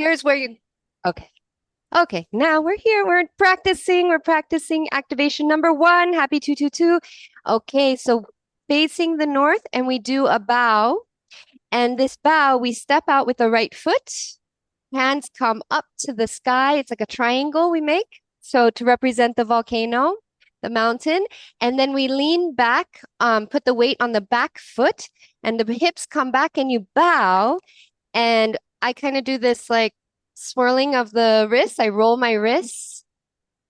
here's where you, okay. Okay, now we're here. We're practicing. We're practicing activation number one. Happy 222. Okay, so facing the north, and we do a bow. And this bow, we step out with the right foot. Hands come up to the sky. It's like a triangle we make. So to represent the volcano, the mountain. And then we lean back, put the weight on the back foot, and the hips come back, and you bow. And I kind of do this like swirling of the wrists. I roll my wrists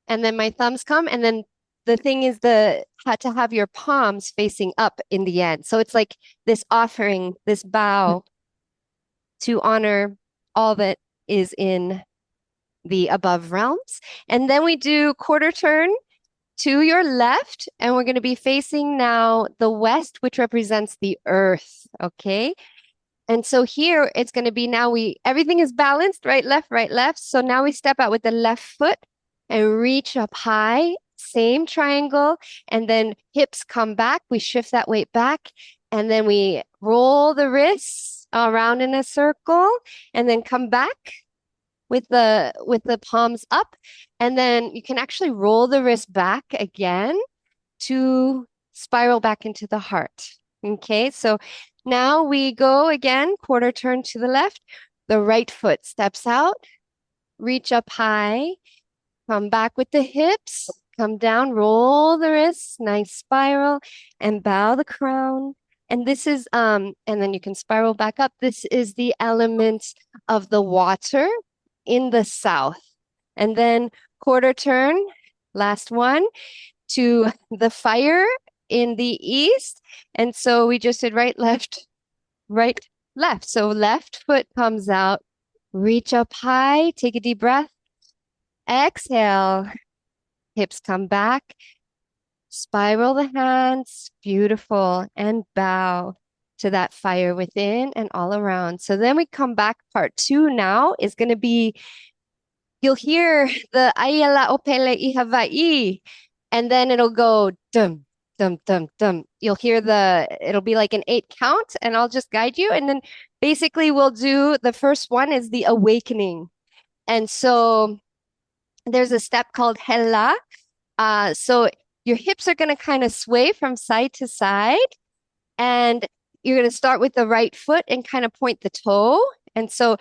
and then my thumbs come. And then the thing is to have your palms facing up in the end. So it's like this offering, this bow to honor all that is in the above realms. And then we do quarter turn to your left, and we're going to be facing now the west, which represents the earth. Okay. And so here it's going to be now everything is balanced, right, left, right, left. So now we step out with the left foot and reach up high, same triangle, and then hips come back. We shift that weight back, and then we roll the wrists around in a circle, and then come back with the palms up, and then you can actually roll the wrist back again to spiral back into the heart. Okay, so now we go again, quarter turn to the left. The right foot steps out, reach up high, come back with the hips, come down, roll the wrists, nice spiral, and bow the crown. And this is, and then you can spiral back up. This is the element of the water in the south. And then quarter turn, last one, to the fire in the east. And so we just did right, left, right, left. So left foot comes out, reach up high, take a deep breath, exhale, hips come back, spiral the hands, beautiful, and bow to that fire within and all around. So then we come back. Part two now is going to be, you'll hear the Ayala Opele i Hawaii, and then it'll go dum, dum, dum, dum. You'll hear it'll be like an 8 count, and I'll just guide you. And then basically we'll do the first one is the awakening. And so there's a step called hela. So your hips are going to kind of sway from side to side, and you're going to start with the right foot and kind of point the toe. And so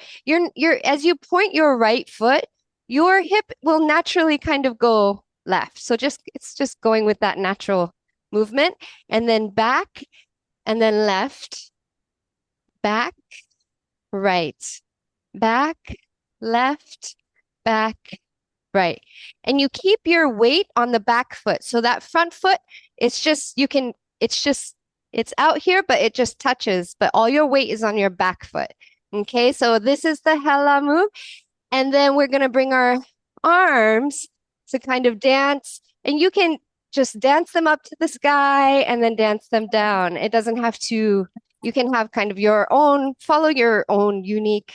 as you point your right foot, your hip will naturally kind of go left. So it's just going with that natural movement, and then back, and then left, back, right, back, left, back, right. And you keep your weight on the back foot. So that front foot, it's out here, but it just touches, but all your weight is on your back foot. Okay, so this is the hela move. And then we're going to bring our arms to kind of dance, and you can just dance them up to the sky and then dance them down. It doesn't have to, you can have kind of follow your own unique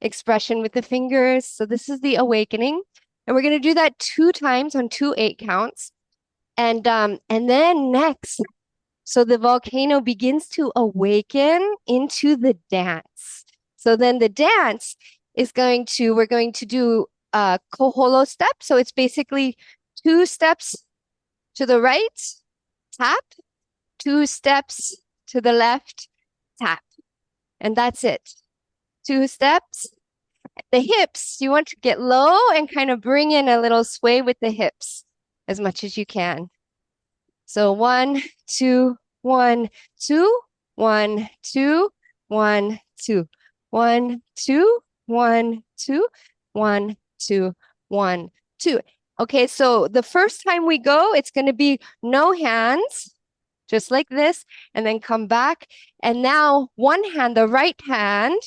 expression with the fingers. So this is the awakening. And we're going to do that 2 times on 2 8 counts. And then next, so the volcano begins to awaken into the dance. So then the dance we're going to do a koholo step. So it's basically 2 steps to the right, tap, 2 steps to the left, tap. And that's it. 2 steps. The hips, you want to get low and kind of bring in a little sway with the hips as much as you can. So 1, 2, 1, 2, 1, 2, 1, 2, 1, 2, 1, 2, 1, 2, 1, 2. Okay, so the first time we go, it's going to be no hands, just like this, and then come back. And now one hand, the right hand,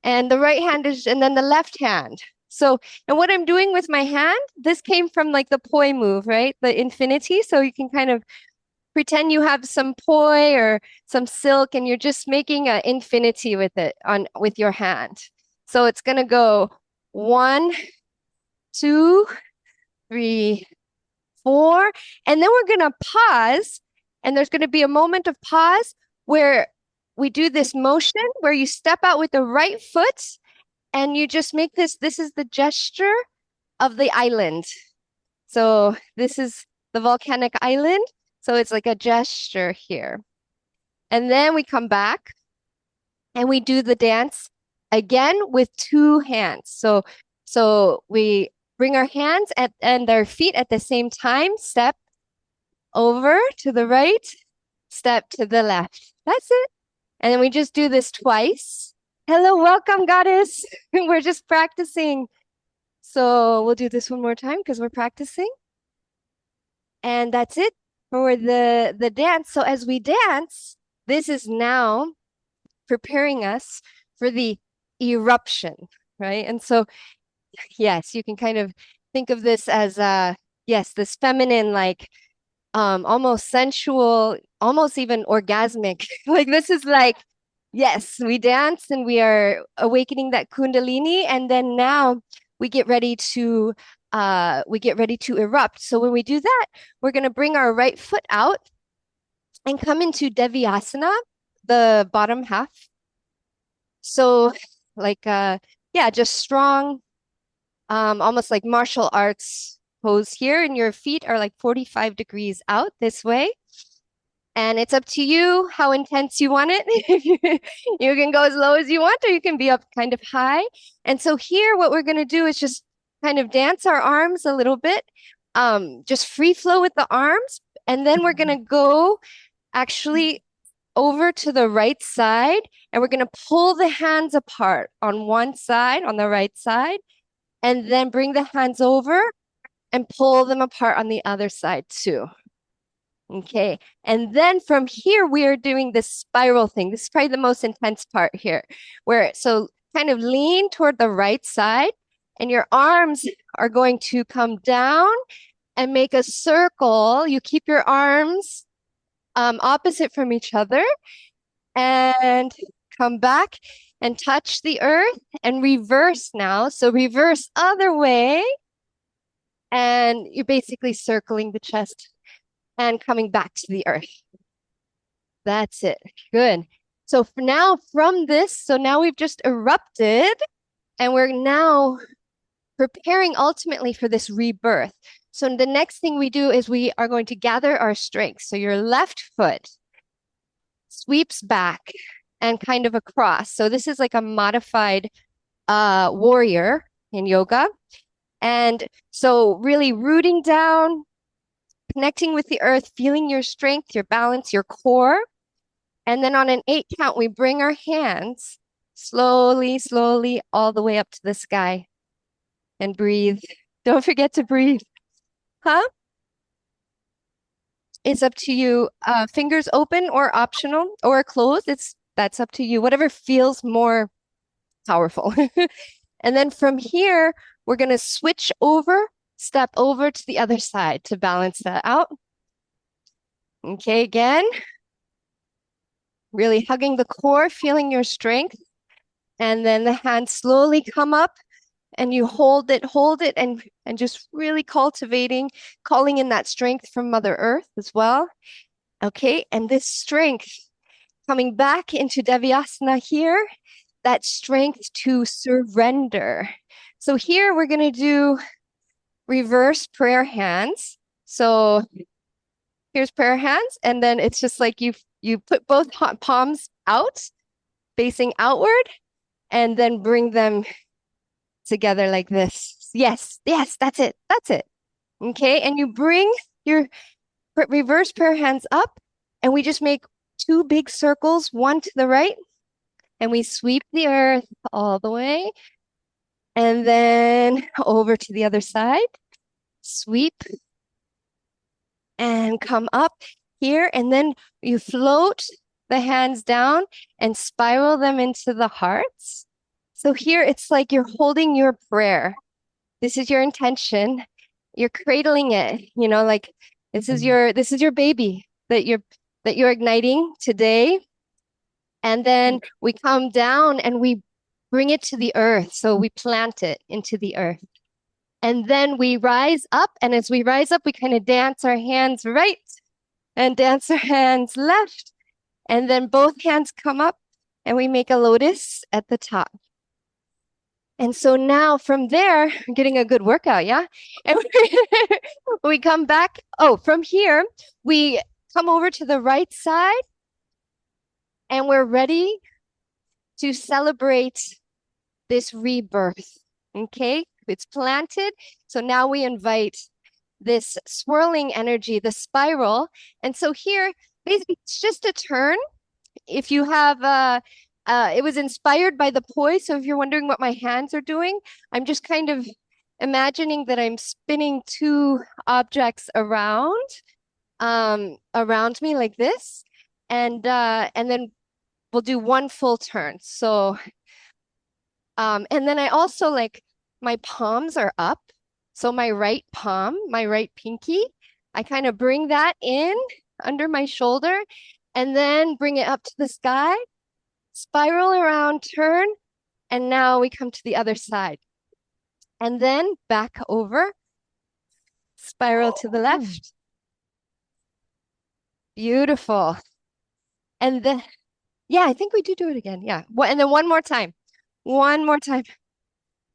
and the right hand and then the left hand. So, and what I'm doing with my hand, this came from like the poi move, right? The infinity. So you can kind of pretend you have some poi or some silk, and you're just making an infinity with it with your hand. So it's going to go 1, 2, 3, 4, and then we're going to pause, and there's going to be a moment of pause where we do this motion where you step out with the right foot And you just make this is the gesture of the island. So this is the volcanic island. So it's like a gesture here. And then we come back and we do the dance again with two hands. So we bring our hands and our feet at the same time, step over to the right, step to the left. That's it. And then we just do this twice. Hello, welcome, goddess. We're just practicing. So we'll do this one more time because we're practicing. And that's it for the dance. So as we dance, this is now preparing us for the eruption, right? And so yes, you can kind of think of this as yes, this feminine like almost sensual, almost even orgasmic. Like this is like yes, we dance and we are awakening that kundalini and then now we get ready to erupt. So when we do that, we're going to bring our right foot out and come into Devyasana, the bottom half. So like yeah, just strong almost like martial arts pose here, and your feet are like 45 degrees out this way. And it's up to you how intense you want it. You can go as low as you want, or you can be up kind of high. And so here, what we're going to do is just kind of dance our arms a little bit, just free flow with the arms. And then we're going to go actually over to the right side, and we're going to pull the hands apart on one side, on the right side, and then bring the hands over and pull them apart on the other side too. Okay. And then from here, we are doing this spiral thing. This is probably the most intense part here, where so kind of lean toward the right side, and your arms are going to come down and make a circle. You keep your arms opposite from each other and come back and touch the earth and reverse now. So reverse other way. And you're basically circling the chest and coming back to the earth. That's it. Good. So for now, from this, so now we've just erupted and we're now preparing ultimately for this rebirth. So the next thing we do is we are going to gather our strength. So your left foot sweeps back and kind of across. So this is like a modified warrior in yoga. And so really rooting down, connecting with the earth, feeling your strength, your balance, your core. And then on an 8 count, we bring our hands slowly, slowly all the way up to the sky and breathe. Don't forget to breathe. Huh? It's up to you. Fingers open or optional or closed. That's up to you. Whatever feels more powerful. And then from here, we're going to switch over, step over to the other side to balance that out. Okay, again, really hugging the core, feeling your strength. And then the hands slowly come up and you hold it, and just really cultivating, calling in that strength from Mother Earth as well. Okay, and this strength coming back into Devyasana here, that strength to surrender. So here we're going to do reverse prayer hands. So here's prayer hands, and then it's just like you put both palms out, facing outward, and then bring them together like this. Yes, yes, that's it. That's it. Okay, and you bring your reverse prayer hands up, and we just make 2 big circles, one to the right, and we sweep the earth all the way, and then over to the other side, sweep, and come up here, and then you float the hands down and spiral them into the hearts. So here it's like you're holding your prayer. This is your intention. You're cradling it, like this is your baby that you're igniting today. And then we come down and we bring it to the earth. So we plant it into the earth. And then we rise up. And as we rise up, we kind of dance our hands right and dance our hands left. And then both hands come up and we make a lotus at the top. And so now from there, I'm getting a good workout, yeah? And we come back. Oh, from here, we come over to the right side and we're ready to celebrate this rebirth. Okay, it's planted. So now we invite this swirling energy, the spiral. And so here, basically, it's just a turn. If you have, it was inspired by the poi. So if you're wondering what my hands are doing, I'm just kind of imagining that I'm spinning two objects around me like this, and then we'll do one full turn. So and then I also like my palms are up. So my right palm, my right pinky, I kind of bring that in under my shoulder and then bring it up to the sky, spiral around, turn, and now we come to the other side. And then back over, spiral to the left. Beautiful. And then, yeah, I think we do it again. Yeah. And then one more time. One more time.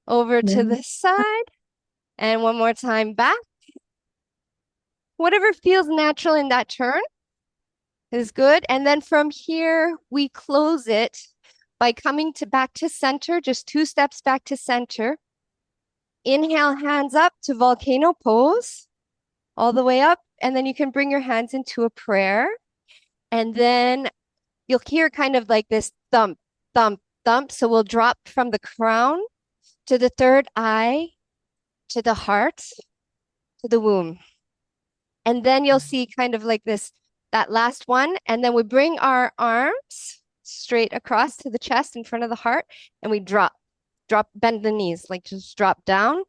Over to the side. And one more time back. Whatever feels natural in that turn is good. And then from here, we close it by coming to back to center, just 2 steps back to center. Inhale, hands up to volcano pose, all the way up. And then you can bring your hands into a prayer. And then you'll hear kind of like this thump, thump, thump. So we'll drop from the crown to the third eye, to the heart, to the womb. And then you'll see kind of like this, that last one. And then we bring our arms straight across to the chest in front of the heart, and we drop, bend the knees, like just drop down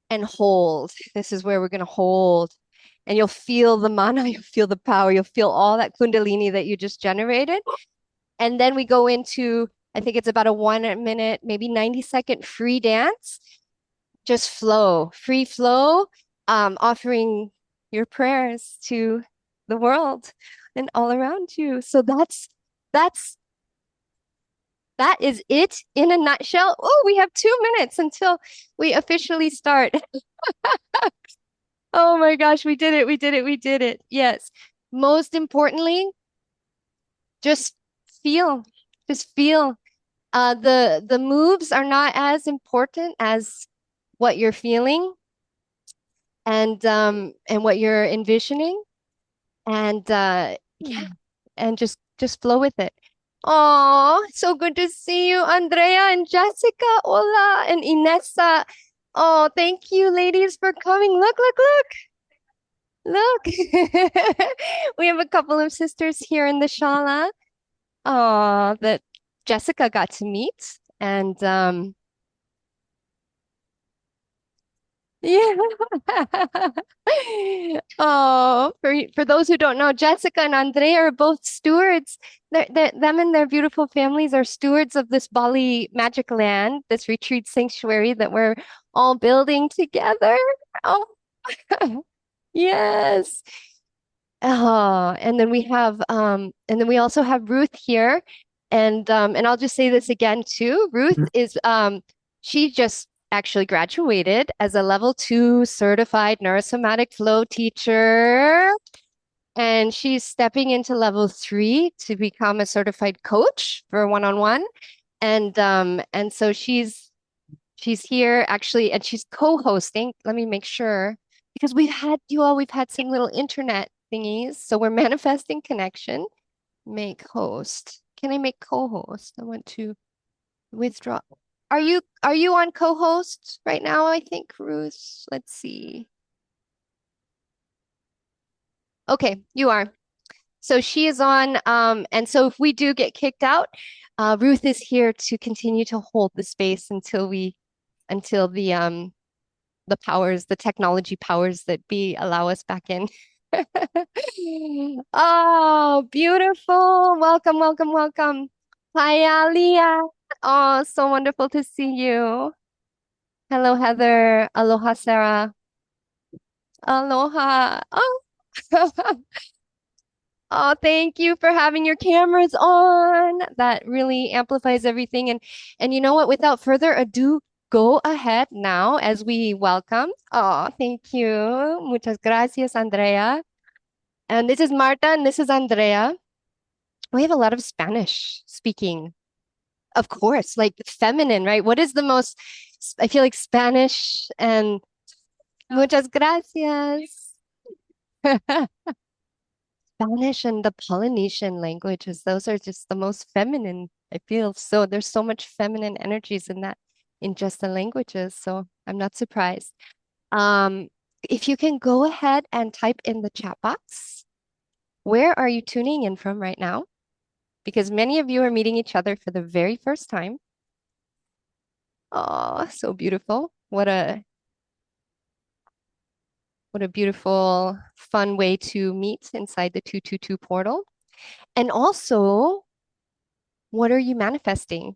and hold. This is where we're going to hold. And you'll feel the mana, you'll feel the power, you'll feel all that Kundalini that you just generated. And then we go into, I think it's about a 1 minute, maybe 90-second free dance. Just flow, free flow, offering your prayers to the world and all around you. So that is it in a nutshell. Oh, we have 2 minutes until we officially start. Oh my gosh, we did it, we did it, we did it. Yes. Most importantly, just feel, just feel. The moves are not as important as what you're feeling and what you're envisioning. And yeah, and just flow with it. Oh, so good to see you, Andrea and Jessica. Hola, and Inessa. Oh, thank you, ladies, for coming. Look, look, look. Look. We have a couple of sisters here in the Shala. Oh, that Jessica got to meet. And yeah. Oh, for those who don't know, Jessica and Andrea are both stewards. Them and their beautiful families are stewards of this Bali magic land, this retreat sanctuary that we're all building together. Oh, yes. Oh, and then we also have Ruth here. And I'll just say this again too. Ruth is she just actually graduated as a level 2 certified neurosomatic flow teacher. And she's stepping into level 3 to become a certified coach for one-on-one. And so she's here actually, and she's co-hosting. Let me make sure because we've had some little internet thingies. So we're manifesting connection. Make host. Can I make co-host? I want to withdraw. Are you on co-host right now, I think, Ruth? Let's see. Okay, you are. So she is on, and so if we do get kicked out, Ruth is here to continue to hold the space until the powers, the technology powers that be allow us back in. Oh, beautiful. Welcome, welcome, welcome. Hi, Alia. Oh, so wonderful to see you. Hello, Heather. Aloha, Sarah. Aloha. Oh. Oh, thank you for having your cameras on. That really amplifies everything. And you know what? Without further ado, go ahead now as we welcome. Oh, thank you. Muchas gracias, Andrea. And this is Marta and this is Andrea. We have a lot of Spanish speaking, of course, like feminine, right? What is the most, I feel like Spanish and muchas gracias. Spanish and the Polynesian languages, those are just the most feminine, I feel. So there's so much feminine energies in that, in just the languages. So I'm not surprised. Um, if you can go ahead and type in the chat box, where are you tuning in from right now? Because many of you are meeting each other for the very first time. Oh, so beautiful. What a beautiful, fun way to meet inside the 222 portal. And also, what are you manifesting?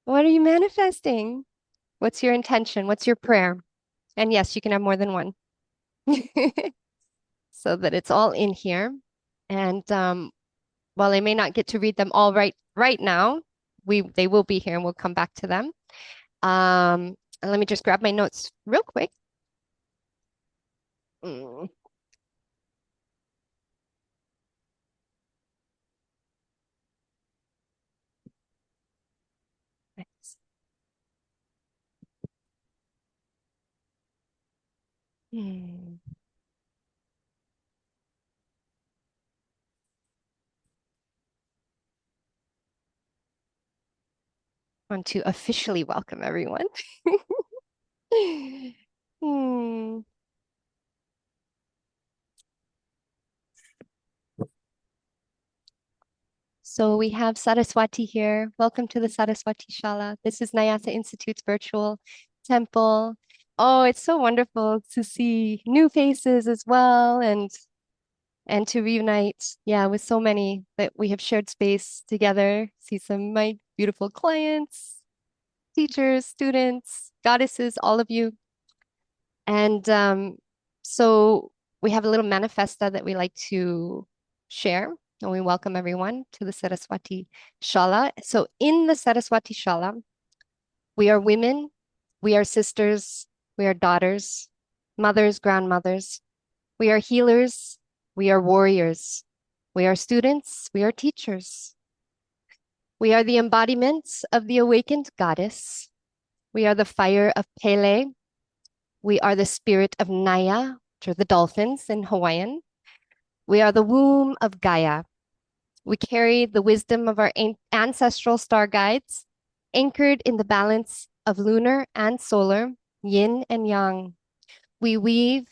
What are you manifesting? What's your intention? What's your prayer? And yes, you can have more than one so that it's all in here. And while I may not get to read them all right now, they will be here and we'll come back to them. And let me just grab my notes real quick. Mm, nice. Hmm. Want to officially welcome everyone. Hmm. So we have Saraswati here. Welcome to the Saraswati Shala. This is Nyasa Institute's virtual temple. Oh, it's so wonderful to see new faces as well and to reunite, yeah, with so many that we have shared space together. See some of my beautiful clients, teachers, students, goddesses, all of you. And so we have a little manifesta that we like to share, and we welcome everyone to the Saraswati Shala. So in the Saraswati Shala, we are women, we are sisters, we are daughters, mothers, grandmothers, we are healers, we are warriors, we are students, we are teachers. We are the embodiments of the awakened goddess. We are the fire of Pele. We are the spirit of Naya, which are the dolphins in Hawaiian. We are the womb of Gaia. We carry the wisdom of our ancestral star guides, anchored in the balance of lunar and solar, yin and yang. We weave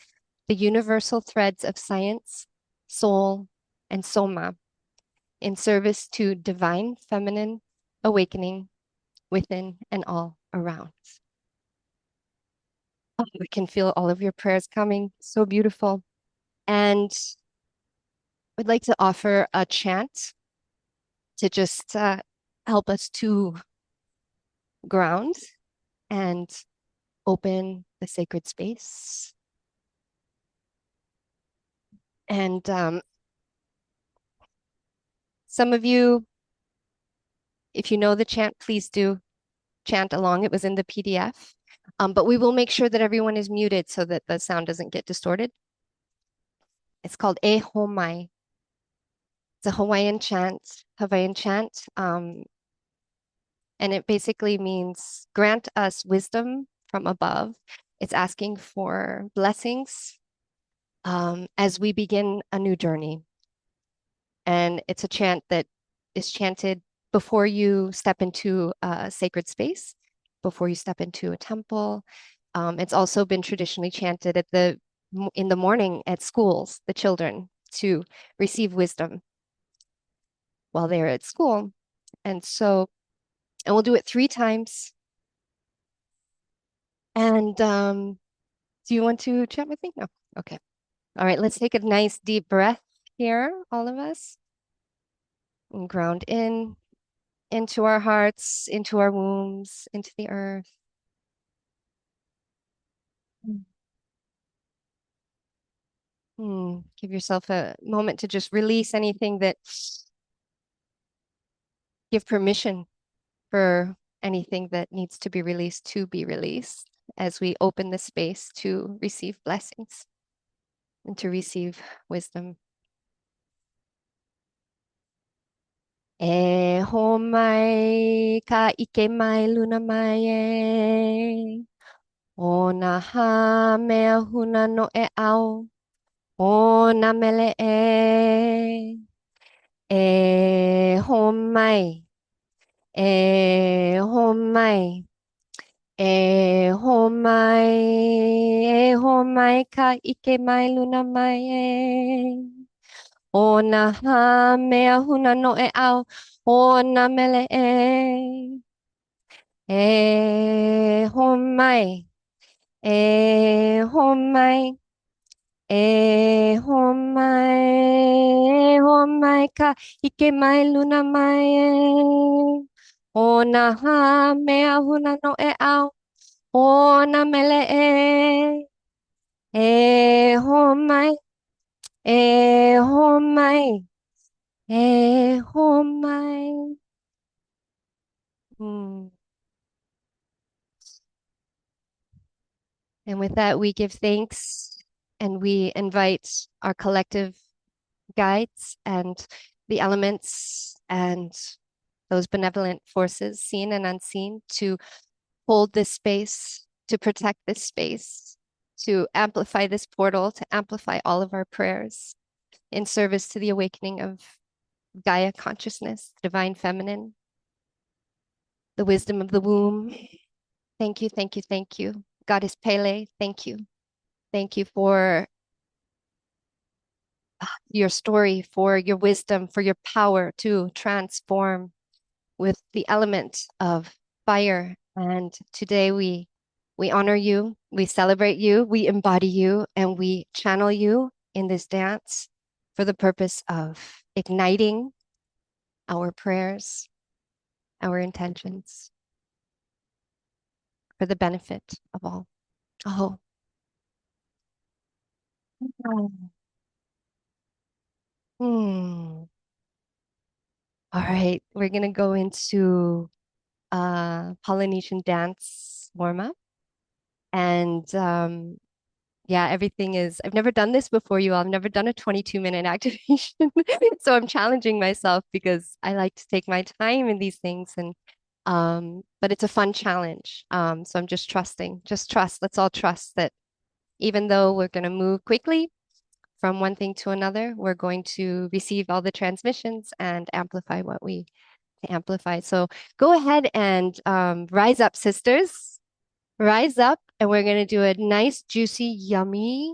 the universal threads of science, soul, and soma in service to divine feminine awakening within and all around. Oh, we can feel all of your prayers coming. So beautiful. And we'd like to offer a chant to just help us to ground and open the sacred space. And some of you, if you know the chant, please do chant along. It was in the PDF. But we will make sure that everyone is muted so that the sound doesn't get distorted. It's called E Homai. It's a Hawaiian chant. And it basically means grant us wisdom from above. It's asking for blessings as we begin a new journey. And it's a chant that is chanted before you step into a sacred space, before you step into a temple. It's also been traditionally chanted in the morning at schools, the children, to receive wisdom while they're at school. And we'll do it 3 times. And do you want to chat with me? No. Okay. All right, let's take a nice deep breath here, all of us, and ground into our hearts, into our wombs, into the earth. Give yourself a moment to just release anything that give permission for anything that needs to be released as we open the space to receive blessings and to receive wisdom. E ho mai ka ike mai luna mai e. O na ha mea huna no e au. O na mele e. E ho mai. E ho mai. E ho mai. E ho mai ka ike mai luna mai e. O na ha mea huna no e au. O na mele e. E ho mai. E ho mai. E ho mai. E ho mai ka ike mai luna mai e. O na ha mea huna no e au. O na mele e. E ho mai. E ho mai. E ho mai. And with that, we give thanks and we invite our collective guides and the elements and those benevolent forces, seen and unseen, to hold this space, to protect this space, to amplify this portal, to amplify all of our prayers in service to the awakening of Gaia consciousness, divine feminine, the wisdom of the womb. Thank you, thank you, thank you. Goddess Pele, thank you. Thank you for your story, for your wisdom, for your power to transform with the element of fire. And today we honor you, we celebrate you, we embody you, and we channel you in this dance for the purpose of igniting our prayers, our intentions, for the benefit of all. Oh. All right, we're gonna go into Polynesian dance warm-up. And yeah, everything is, I've never done this before, you all. I've never done a 22-minute activation. So I'm challenging myself because I like to take my time in these things. And but it's a fun challenge. So I'm just trusting, just trust. Let's all trust that even though we're going to move quickly from one thing to another, we're going to receive all the transmissions and amplify what we amplify. So go ahead and rise up, sisters. Rise up, and we're going to do a nice, juicy, yummy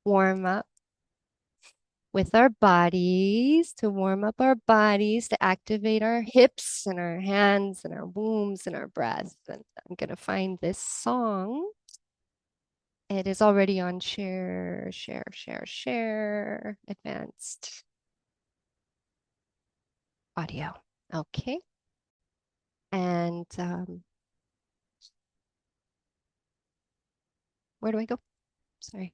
warm up with our bodies, to warm up our bodies, to activate our hips and our hands and our wombs and our breasts. And I'm going to find this song. It is already on share, advanced audio. Okay. And where do I go? Sorry.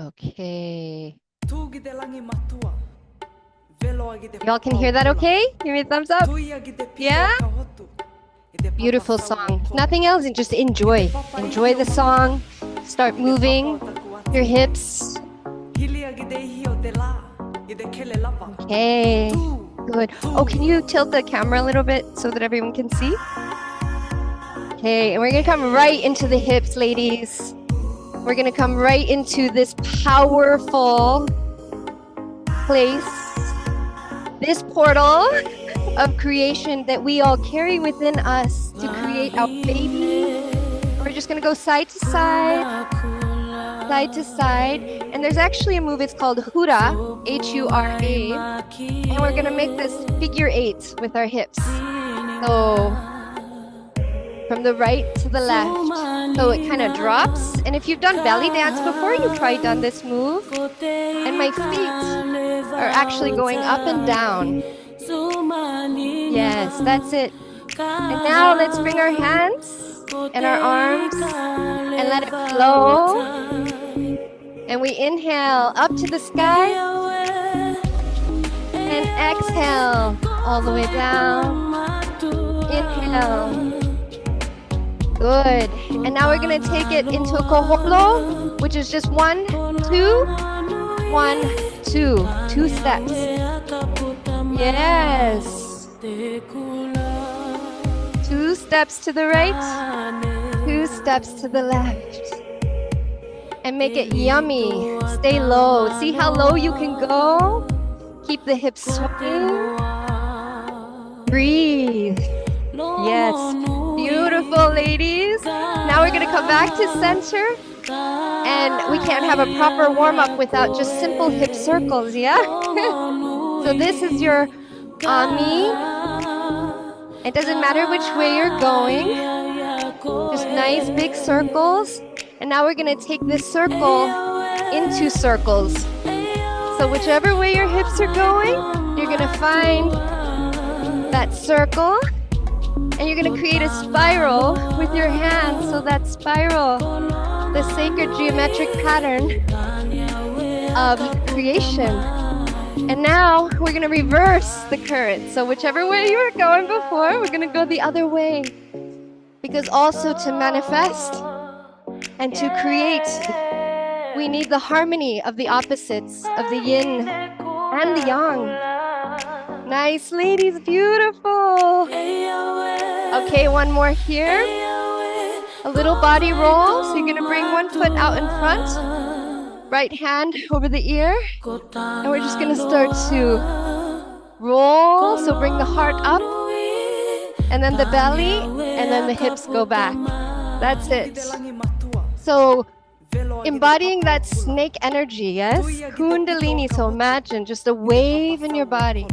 Okay. Y'all can hear that okay? Give me a thumbs up. Yeah? Beautiful song. If nothing else, and just enjoy. Enjoy the song. Start moving your hips. Okay. Good. Oh, can you tilt the camera a little bit so that everyone can see? Okay, and we're gonna come right into the hips, ladies. We're gonna come right into this powerful place, this portal of creation that we all carry within us to create our baby. We're just gonna go side to side, and there's actually a move, it's called Hura, H-U-R-A, and we're gonna make this figure 8 with our hips. So from the right to the left, so it kind of drops. And if you've done belly dance before, you've probably done this move. And my feet are actually going up and down. Yes, that's it. And now let's bring our hands and our arms and let it flow. And we inhale up to the sky. And exhale all the way down. Inhale. Good. And now we're going to take it into a koholo, which is just 1, 2, 1, 2. 2 steps. Yes. 2 steps to the right, 2 steps to the left. And make it yummy. Stay low. See how low you can go? Keep the hips swaying. Breathe. Yes. Beautiful, ladies. Now we're going to come back to center. And we can't have a proper warm-up without just simple hip circles, yeah? So this is your Ami. It doesn't matter which way you're going. Just nice big circles. And now we're going to take this circle into circles. So whichever way your hips are going, you're going to find that circle. And you're going to create a spiral with your hands. So that spiral, the sacred geometric pattern of creation. And now we're going to reverse the current. So whichever way you were going before, we're going to go the other way. Because also to manifest and to create, we need the harmony of the opposites, of the yin and the yang. Nice, ladies, beautiful. Okay, one more here. A little body roll. So you're going to bring one foot out in front. Right hand over the ear, and we're just gonna start to roll. So bring the heart up, and then the belly, and then the hips go back. That's it. So embodying that snake energy, yes? Kundalini, so imagine just a wave in your body.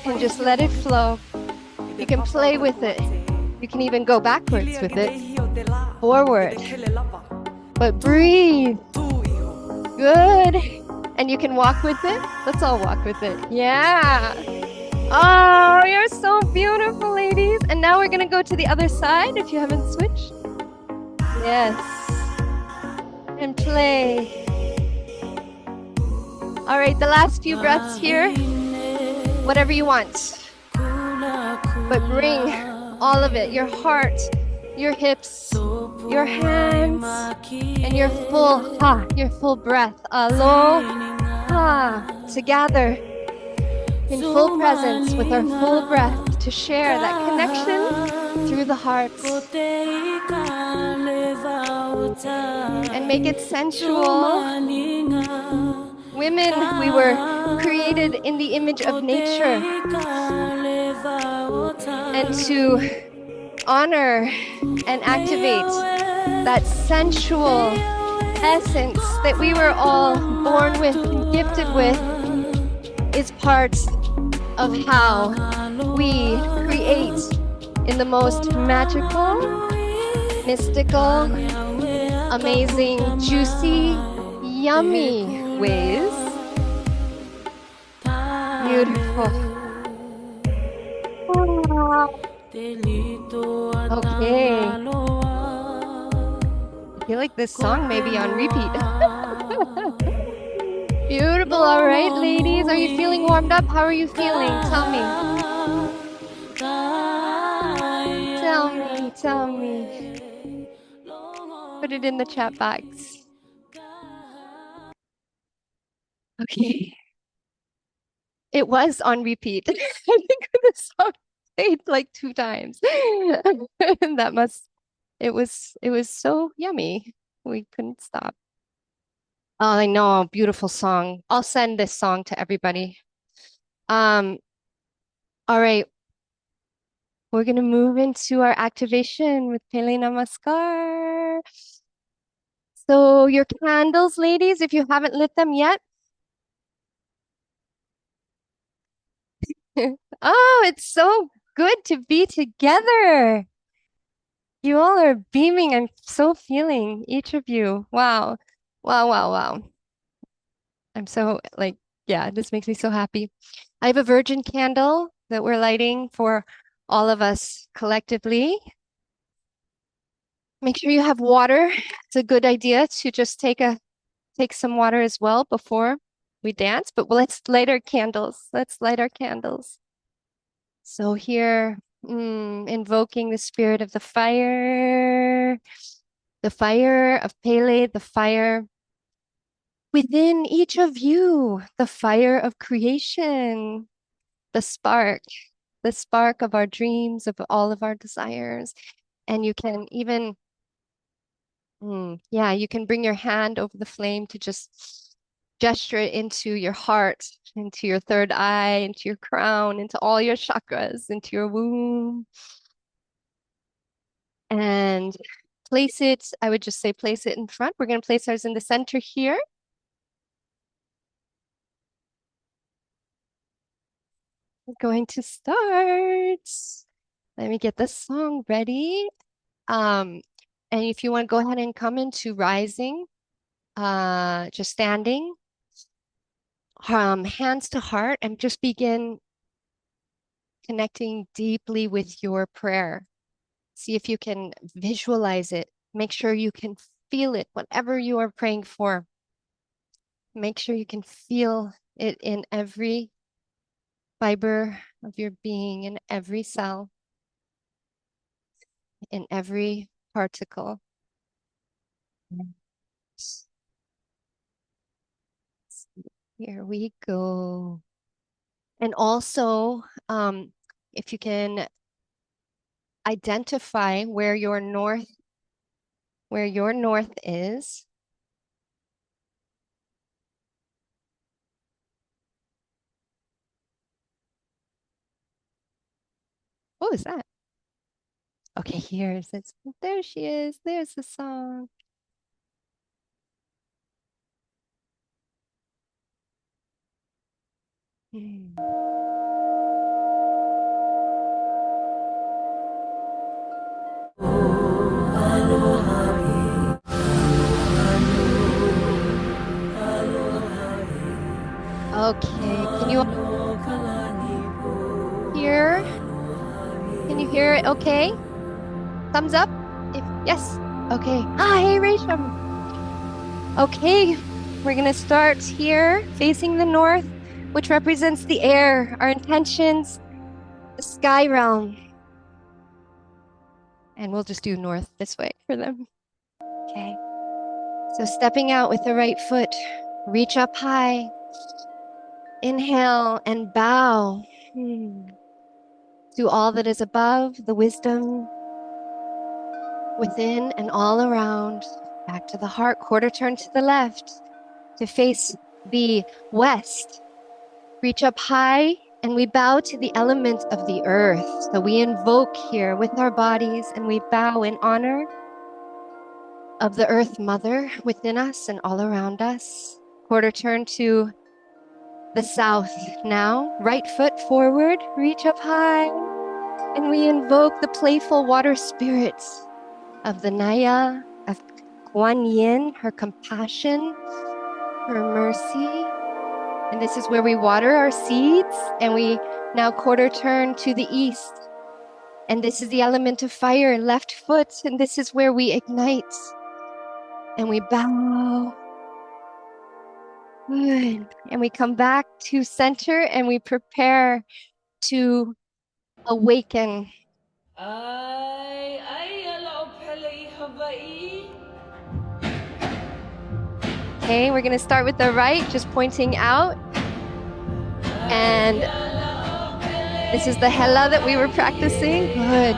And just let it flow. You can play with it. You can even go backwards with it. Forward. But breathe. Good. And you can walk with it. Let's all walk with it. Yeah. Oh, you're so beautiful, ladies. And now we're going to go to the other side if you haven't switched. Yes. And play. All right, the last few breaths here. Whatever you want. But bring all of it. Your heart, your hips, your hands, and your full breath. Aloha, together in full presence with our full breath to share that connection through the hearts. And make it sensual. Women, we were created in the image of nature. And to honor and activate that sensual essence that we were all born with and gifted with is part of how we create in the most magical, mystical, amazing, juicy, yummy ways. Beautiful. Okay. I feel like this song may be on repeat. Beautiful. All right, ladies. Are you feeling warmed up? How are you feeling? Tell me. Tell me. Put it in the chat box. Okay. It was on repeat. I think the song played like 2 times. It was so yummy. We couldn't stop. Oh, I know, beautiful song. I'll send this song to everybody. All right. We're gonna move into our activation with Pele Namaskar. So your candles, ladies, if you haven't lit them yet. Oh, it's so good to be together. You all are beaming. I'm so feeling each of you. Wow. Wow. I'm so yeah, this makes me so happy. I have a virgin candle that we're lighting for all of us collectively. Make sure you have water. It's a good idea to just take a take some water as well before we dance, but let's light our candles. Let's light our candles. So here, invoking the spirit of the fire of Pele, the fire within each of you, the fire of creation, the spark of our dreams, of all of our desires. And you can even, you can bring your hand over the flame to just gesture it into your heart, into your third eye, into your crown, into all your chakras, into your womb. And place it, I would just say place it in front. We're going to place ours in the center here. We're going to start. Let me get the song ready. And if you want to go ahead and come into rising, just standing, hands to heart, and just begin connecting deeply with your prayer. See if you can visualize it. Make sure you can feel it, whatever you are praying for. Make sure you can feel it in every fiber of your being, in every cell, in every particle. Here we go. And also, if you can identify where your north is. What was that? Okay, here's it. There she is. There's the song. Okay, can you hear? Can you hear it okay? Thumbs up? If yes. Okay. Hey, Resham. Okay, we're gonna start here, facing the north, which represents the air, our intentions, the sky realm. And we'll just do north this way for them. Okay. So stepping out with the right foot, reach up high. Inhale and bow to all that is above, the wisdom within and all around. Back to the heart, quarter turn to the left to face the west. Reach up high and we bow to the element of the earth. So we invoke here with our bodies and we bow in honor of the earth mother within us and all around us. Quarter turn to the south now. Right foot forward, reach up high, and we invoke the playful water spirits of the Naya, of Kuan Yin, her compassion, her mercy. And this is where we water our seeds, and we now quarter turn to the east. And this is the element of fire, left foot, and this is where we ignite. And we bow. Good. And we come back to center and we prepare to awaken. Okay, we're going to start with the right, just pointing out. And this is the Hela that we were practicing. Good.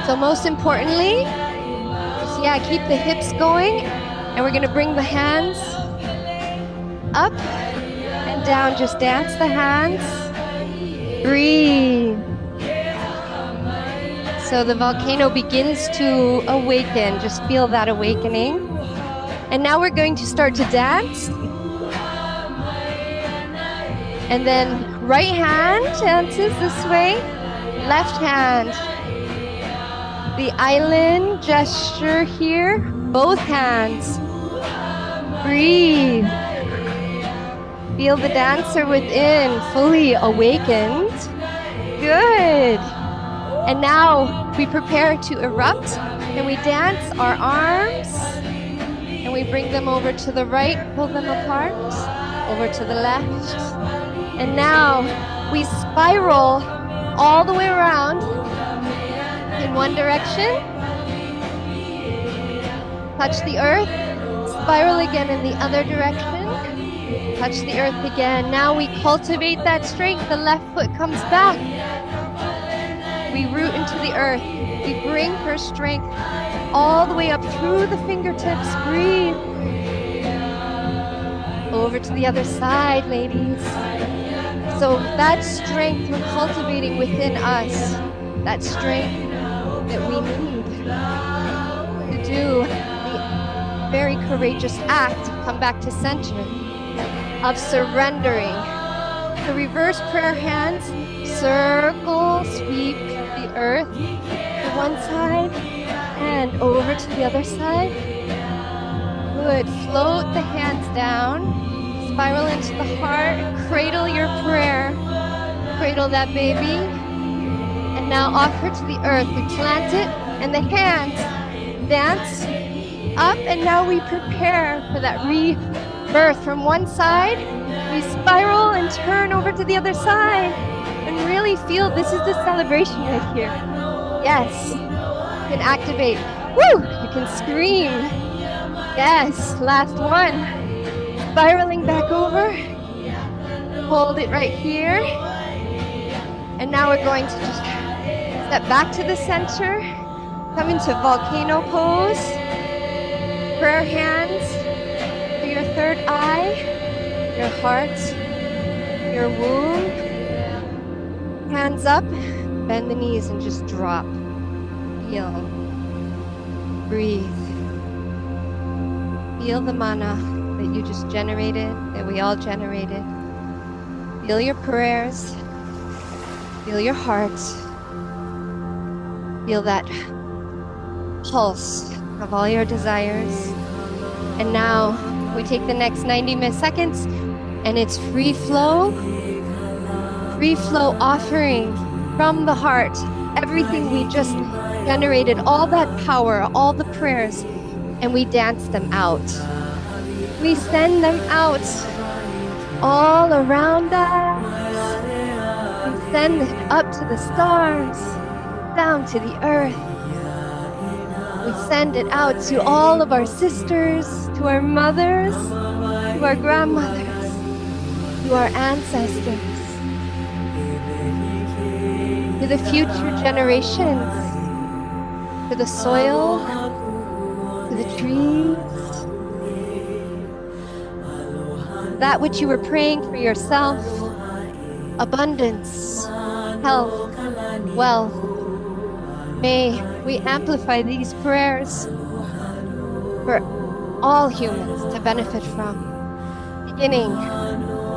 So most importantly, just, keep the hips going. And we're going to bring the hands up and down. Just dance the hands. Breathe. So the volcano begins to awaken. Just feel that awakening. And now we're going to start to dance. And then right hand dances this way. Left hand. The island gesture here. Both hands. Breathe. Feel the dancer within fully awakened. Good. And now we prepare to erupt and we dance our arms and And we bring them over to the right, pull them apart, over to the left. And now we spiral all the way around in one direction. Touch the earth, spiral again in the other direction. Touch the earth again. Now we cultivate that strength. The left foot comes back. We root into the earth. We bring her strength all the way up through the fingertips. Breathe. Over to the other side, ladies. So that strength we're cultivating within us, that strength that we need to do the very courageous act to come back to center, of surrendering. The reverse prayer hands, circle, sweep the earth to one side and over to the other side. Good. Float the hands down, spiral into the heart, cradle your prayer. Cradle that baby. And now offer to the earth. We plant it, and the hands dance up, and now we prepare for that rebirth. From one side, we spiral and turn over to the other side, and really feel this is the celebration right here. Yes, you can activate. Woo! You can scream. Yes, last one. Spiraling back over. Hold it right here. And now we're going to just step back to the center. Come into volcano pose. Prayer hands for your third eye, your heart, your womb. Hands up, bend the knees and just drop. Feel. Breathe. Feel the mana that you just generated, that we all generated. Feel your prayers. Feel your heart. Feel that pulse of all your desires. And now we take the next 90 seconds and it's free flow offering from the heart, everything we just generated, all that power, all the prayers, and we dance them out. We send them out all around us. We send it up to the stars, down to the earth. We send it out to all of our sisters, to our mothers, to our grandmothers, to our ancestors, to the future generations, to the soil, to the trees. That which you were praying for yourself, abundance, health, wealth. May we amplify these prayers for all humans to benefit from, beginning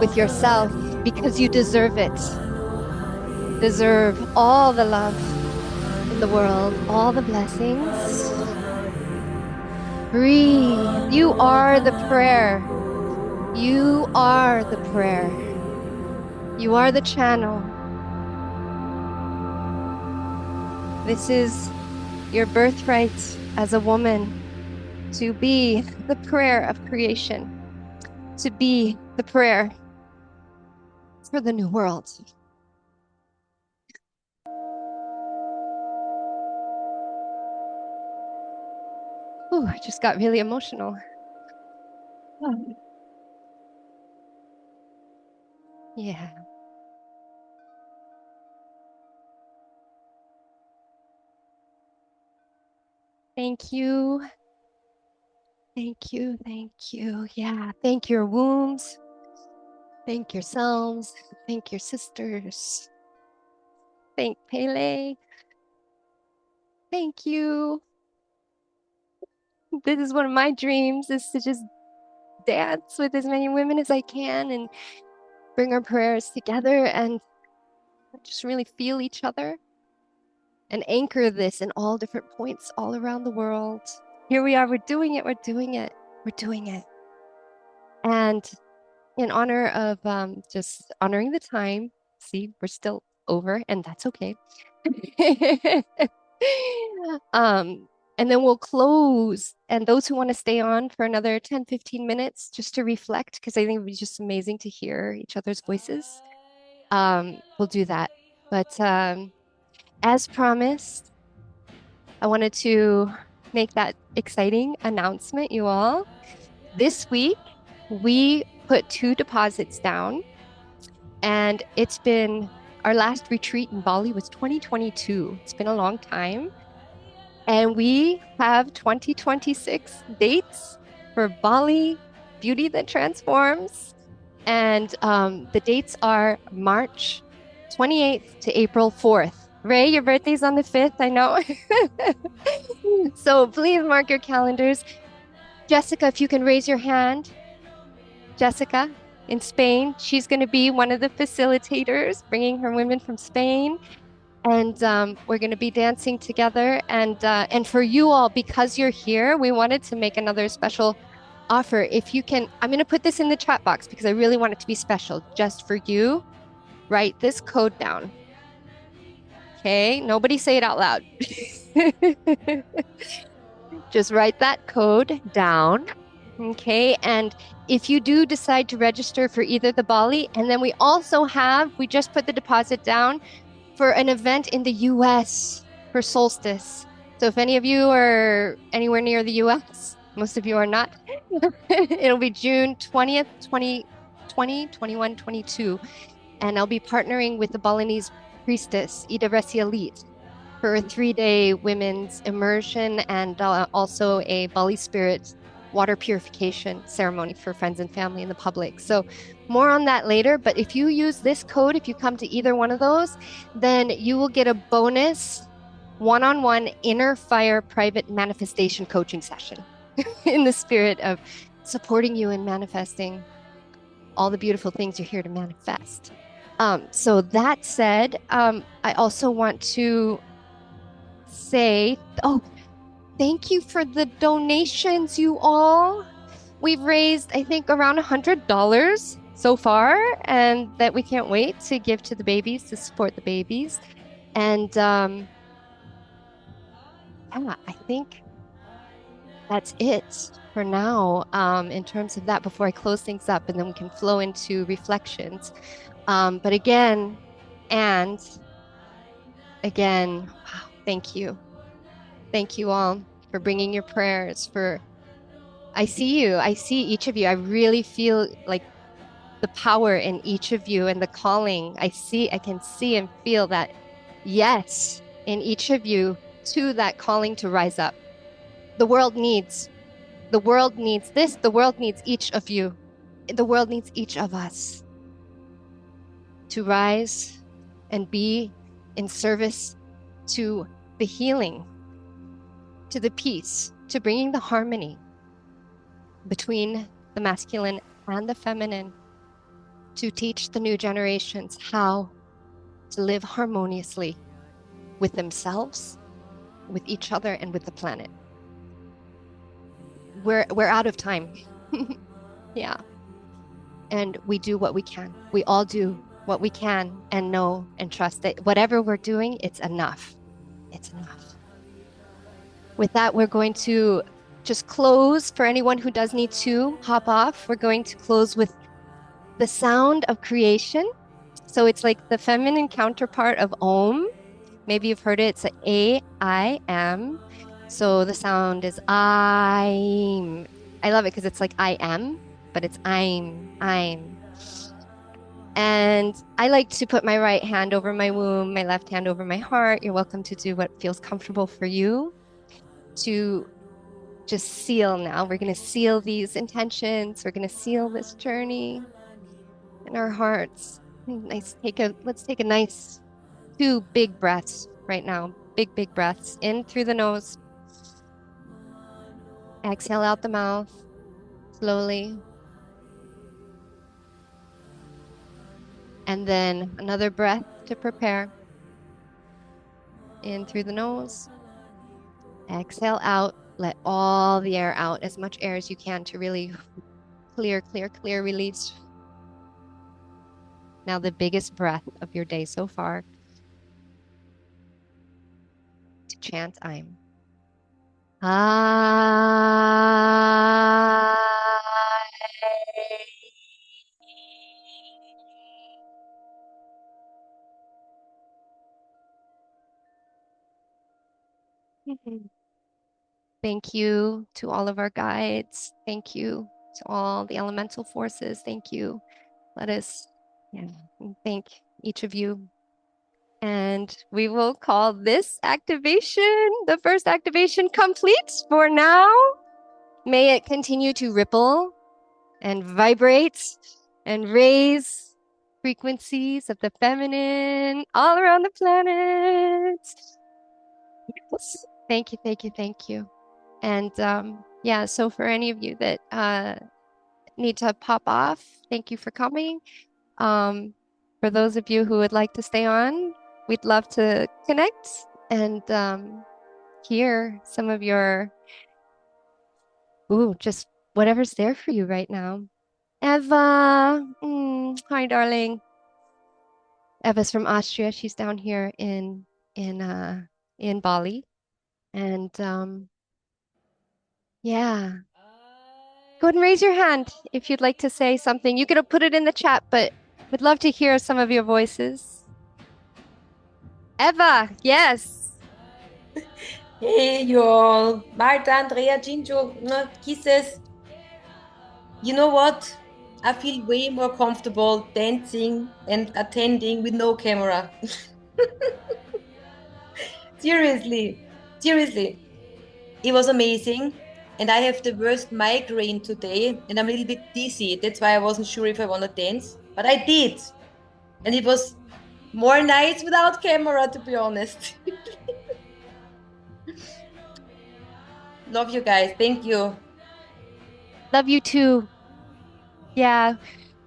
with yourself, because you deserve it. Deserve all the love in the world, all the blessings. Breathe. You are the prayer. You are the prayer. You are the channel. This is your birthright as a woman, to be the prayer of creation, to be the prayer for the new world. Ooh, I just got really emotional. Oh. Yeah. Thank you. Thank you. Thank you. Yeah. Thank your wombs. Thank yourselves. Thank your sisters. Thank Pele. Thank you. This is one of my dreams, is to just dance with as many women as I can and bring our prayers together and just really feel each other and anchor this in all different points all around the world. Here we are, we're doing it, we're doing it, we're doing it. And in honor of just honoring the time, see, we're still over, and that's okay. And then we'll close. And those who want to stay on for another 10, 15 minutes just to reflect, because I think it would be just amazing to hear each other's voices, we'll do that. But as promised, I wanted to make that exciting announcement, you all. This week, we put 2 deposits down, and it's been our last retreat in Bali was 2022. It's been a long time. And we have 2026 dates for Bali Beauty That Transforms. And the dates are March 28th to April 4th. Ray, your birthday's on the 5th, I know. So please mark your calendars. Jessica, if you can raise your hand. Jessica in Spain, she's going to be one of the facilitators, bringing her women from Spain. And we're going to be dancing together. And for you all, because you're here, we wanted to make another special offer. If you can, I'm going to put this in the chat box because I really want it to be special just for you. Write this code down. Okay, nobody say it out loud. Just write that code down. Okay, and if you do decide to register for either the Bali, and then we also we just put the deposit down for an event in the US for Solstice. So if any of you are anywhere near the US, most of you are not, it'll be June 20th, 2020, 21, 22. And I'll be partnering with the Balinese priestess, Ida Resi Elite, for a 3-day women's immersion and also a Bali Spirit water purification ceremony for friends and family and the public. So more on that later, but if you use this code, if you come to either one of those, then you will get a bonus one-on-one inner fire private manifestation coaching session in the spirit of supporting you in manifesting all the beautiful things you're here to manifest. So that said, I also want to say, thank you for the donations, you all. We've raised, I think, around $100 so far, and that we can't wait to give to the babies, to support the babies. And yeah, I think that's it for now in terms of that before I close things up, and then we can flow into reflections. But again, wow, thank you. Thank you all for bringing your prayers, I see you. I see each of you. I really feel like the power in each of you and the calling. I can see and feel that yes in each of you to that calling to rise up. The world needs this. The world needs each of you. The world needs each of us to rise and be in service to the healing, to the peace, to bringing the harmony between the masculine and the feminine, to teach the new generations how to live harmoniously with themselves, with each other, and with the planet. We're out of time. Yeah. And we do what we can. We all do what we can and know and trust that whatever we're doing, it's enough. It's enough. With that, we're going to just close. For anyone who does need to hop off, we're going to close with the sound of creation. So it's like the feminine counterpart of Om. Maybe you've heard it. It's A-I-M. So the sound is I'm. I love it because it's like I am, but it's I'm. And I like to put my right hand over my womb, my left hand over my heart. You're welcome to do what feels comfortable for you. To just seal now. We're going to seal these intentions. We're going to seal this journey in our hearts. Let's take a nice 2 big breaths right now. Big breaths in through the nose. Exhale out the mouth slowly. And then another breath to prepare. In through the nose. Exhale out. Let all the air out, as much air as you can to really clear, release. Now the biggest breath of your day so far. To chant I'm. I Thank you to all of our guides. Thank you to all the elemental forces. Thank you. Let us thank each of you. And we will call this activation, the first activation, complete for now. May it continue to ripple and vibrate and raise frequencies of the feminine all around the planet. Yes. Thank you, thank you, thank you. And yeah, so for any of you that need to pop off, thank you for coming. For those of you who would like to stay on, we'd love to connect and hear some of your, just whatever's there for you right now. Eva, hi, darling. Eva's from Austria. She's down here in Bali, and yeah. Go ahead and raise your hand if you'd like to say something. You could put it in the chat, but we'd love to hear some of your voices. Eva, yes. Hey, you all. Marta, Andrea, Jinjo, kisses. You know what? I feel way more comfortable dancing and attending with no camera. Seriously, seriously. It was amazing. And I have the worst migraine today, and I'm a little bit dizzy. That's why I wasn't sure if I want to dance, but I did. And it was more nice without camera, to be honest. Love you guys. Thank you. Love you too. Yeah.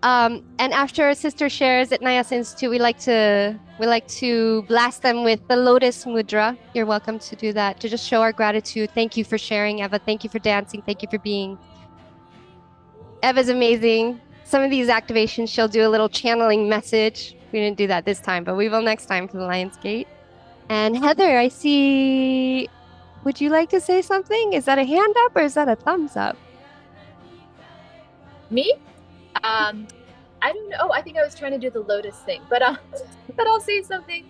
And after our sister shares at Nyasa Institute, we like to blast them with the Lotus Mudra. You're welcome to do that to just show our gratitude. Thank you for sharing, Eva. Thank you for dancing. Thank you for being. Eva's amazing. Some of these activations, she'll do a little channeling message. We didn't do that this time, but we will next time for the Lions Gate. And Heather, I see. Would you like to say something? Is that a hand up or is that a thumbs up? Me? I don't know. I think I was trying to do the lotus thing, but I'll say something.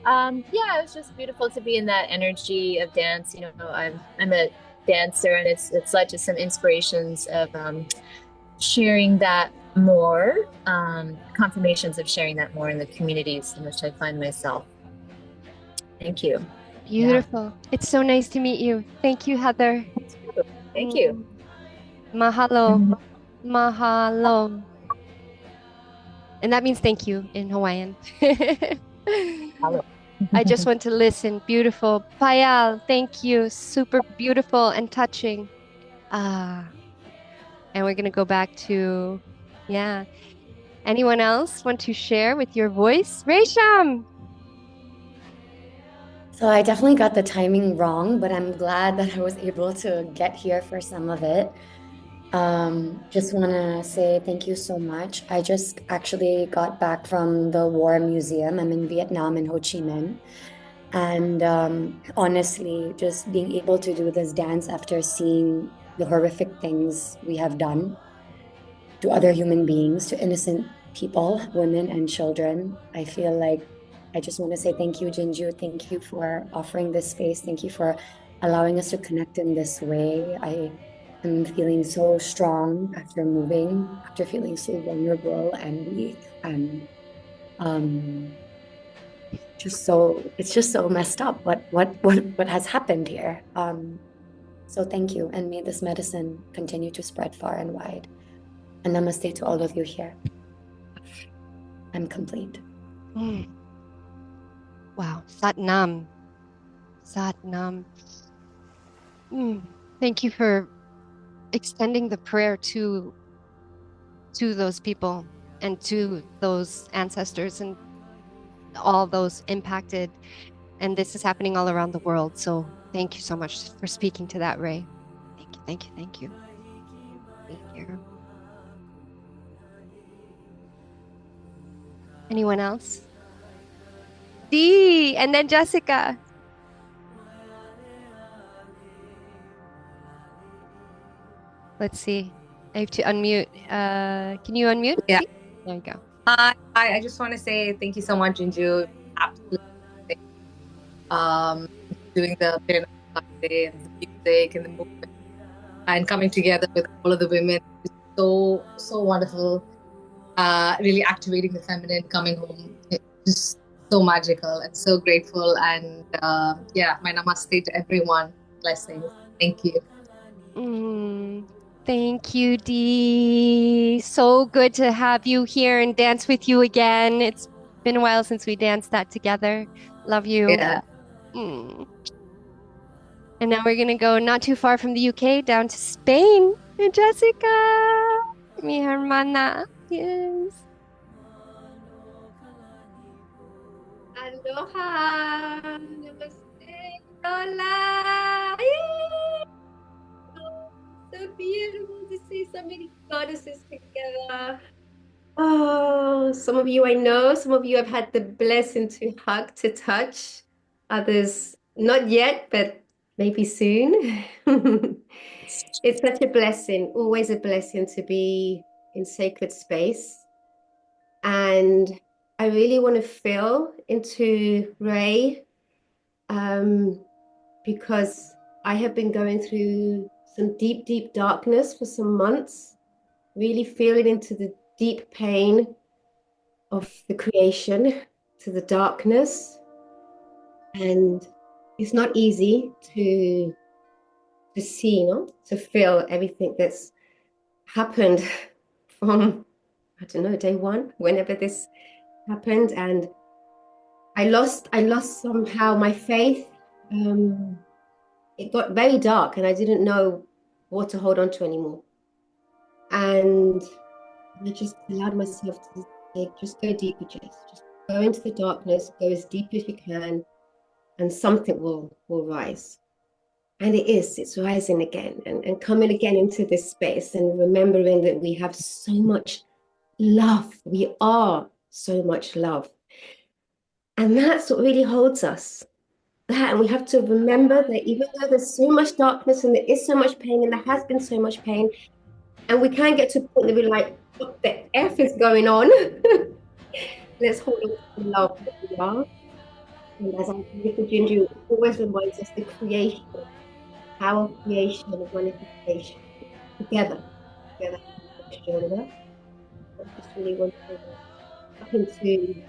Yeah, it was just beautiful to be in that energy of dance. You know, I'm a dancer, and it's led to some inspirations of sharing that more, confirmations of sharing that more in the communities in which I find myself. Thank you. Beautiful. Yeah. It's so nice to meet you. Thank you, Heather. Thank you. Mahalo. Mahalo. And that means thank you in Hawaiian. Hello. I just want to listen. Beautiful. Payal, thank you. Super beautiful and touching. And we're going to go back to, yeah. Anyone else want to share with your voice? Resham! So I definitely got the timing wrong, but I'm glad that I was able to get here for some of it. Just want to say thank you so much. I just actually got back from the War Museum. I'm in Vietnam in Ho Chi Minh. And honestly, just being able to do this dance after seeing the horrific things we have done to other human beings, to innocent people, women and children, I feel like I just want to say thank you, Jinju. Thank you for offering this space. Thank you for allowing us to connect in this way. I am feeling so strong after moving, after feeling so vulnerable and weak, and it's just so messed up what has happened here. So thank you, and may this medicine continue to spread far and wide. And namaste to all of you here. I'm complete. Wow, Sat Nam. Sat Nam. Thank you for extending the prayer to those people and to those ancestors and all those impacted. And this is happening all around the world. So thank you so much for speaking to that, Ray. Thank you, thank you, thank you. Thank you. Anyone else? Dee, and then Jessica. Let's see. I have to unmute. Can you unmute? Yeah. please? There you go. I just want to say thank you so much, Jinju. Absolutely. Doing the day and the music and the movement and coming together with all of the women is so wonderful. Really activating the feminine, coming home. It's just so magical and so grateful. And yeah, my namaste to everyone. Blessings. Thank you. Thank you, Dee. So good to have you here and dance with you again. It's been a while since we danced that together. Love you. Yeah. Mm. And now we're gonna go not too far from the UK down to Spain. And Jessica, mi hermana. Yes. Aloha, namaste, hola. Yay! So beautiful to see so many goddesses together. Oh, some of you I know, some of you have had the blessing to hug, to touch. Others not yet, but maybe soon. It's such a blessing, always a blessing to be in sacred space. And I really want to feel into Ray because I have been going through some deep, deep darkness for some months, really feeling into the deep pain of the creation, to the darkness. And it's not easy to see, to feel everything that's happened from, I don't know, day one, whenever this happened. And I lost somehow my faith. It got very dark and I didn't know what to hold on to anymore. And I just allowed myself to say, just go deeper, Jess. Just go into the darkness, go as deep as you can, and something will rise. And it's rising again and coming again into this space and remembering that we have so much love. We are so much love. And that's what really holds us. That, and we have to remember that even though there's so much darkness and there is so much pain and there has been so much pain, and we can't get to a point that we're like, what the F is going on? Let's hold on to the love that we are. And as our beautiful Ginger always reminds us, the creation, our creation of manifestation, together stronger. I just really want to tap into the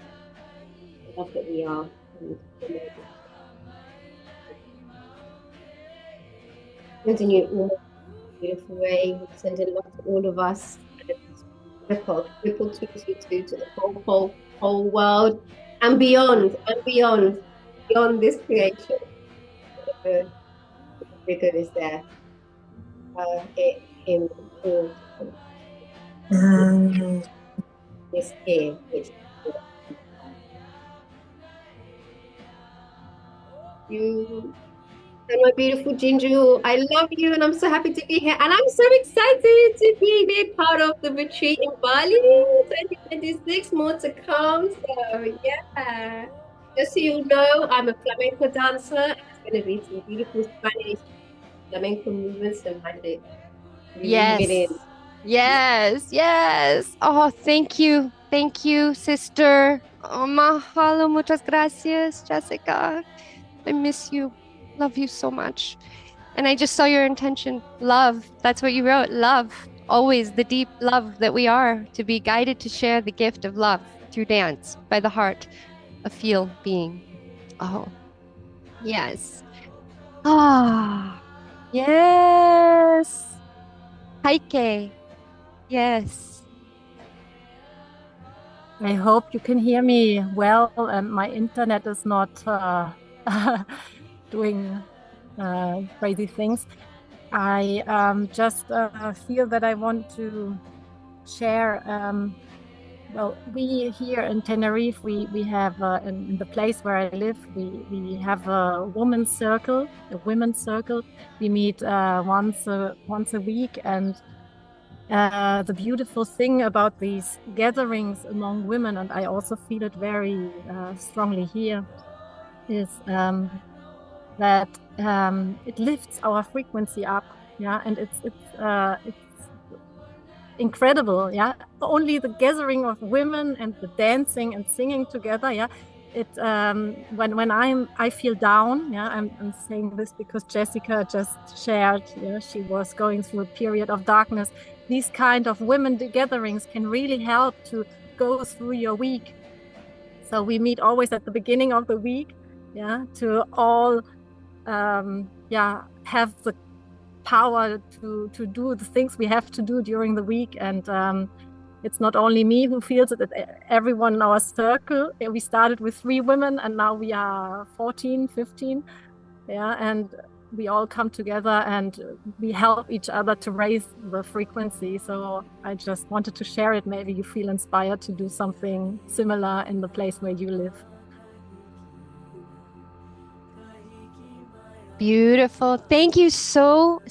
love that we are. Continue in a beautiful way, sending love to all of us. Ripple 222 to the whole world and beyond this creation. The bigger is there. In all this here, which you and my beautiful Jinju, I love you and I'm so happy to be here and I'm so excited to be part of the retreat in Bali 2026, more to come. So yeah, just so you know, I'm a flamenco dancer and it's going to be some beautiful Spanish flamenco movements and magic. Yes. Oh, thank you, sister. Oh, mahalo, muchas gracias, Jessica. I miss you. Love you so much. And I just saw your intention. Love. That's what you wrote. Love. Always the deep love that we are, to be guided to share the gift of love through dance by the heart, a feel being. Oh, yes. Ah, yes. Heike. Yes. I hope you can hear me well and my internet is not doing crazy things. I just feel that I want to share. Well, we here in Tenerife, we have in the place where I live, we have a women's circle. We meet once a week, and the beautiful thing about these gatherings among women, and I also feel it very strongly here, is that it lifts our frequency up Yeah, and it's incredible. Yeah, only the gathering of women and the dancing and singing together. Yeah, it when I feel down. Yeah, I'm saying this because Jessica just shared. Yeah, she was going through a period of darkness. These kind of women gatherings can really help to go through your week. So we meet always at the beginning of the week. Yeah, to all have the power to do the things we have to do during the week. And it's not only me who feels it, everyone in our circle. We started with 3 women and now we are 14, 15. Yeah, and we all come together and we help each other to raise the frequency. So I just wanted to share it. Maybe you feel inspired to do something similar in the place where you live. Beautiful. Thank you so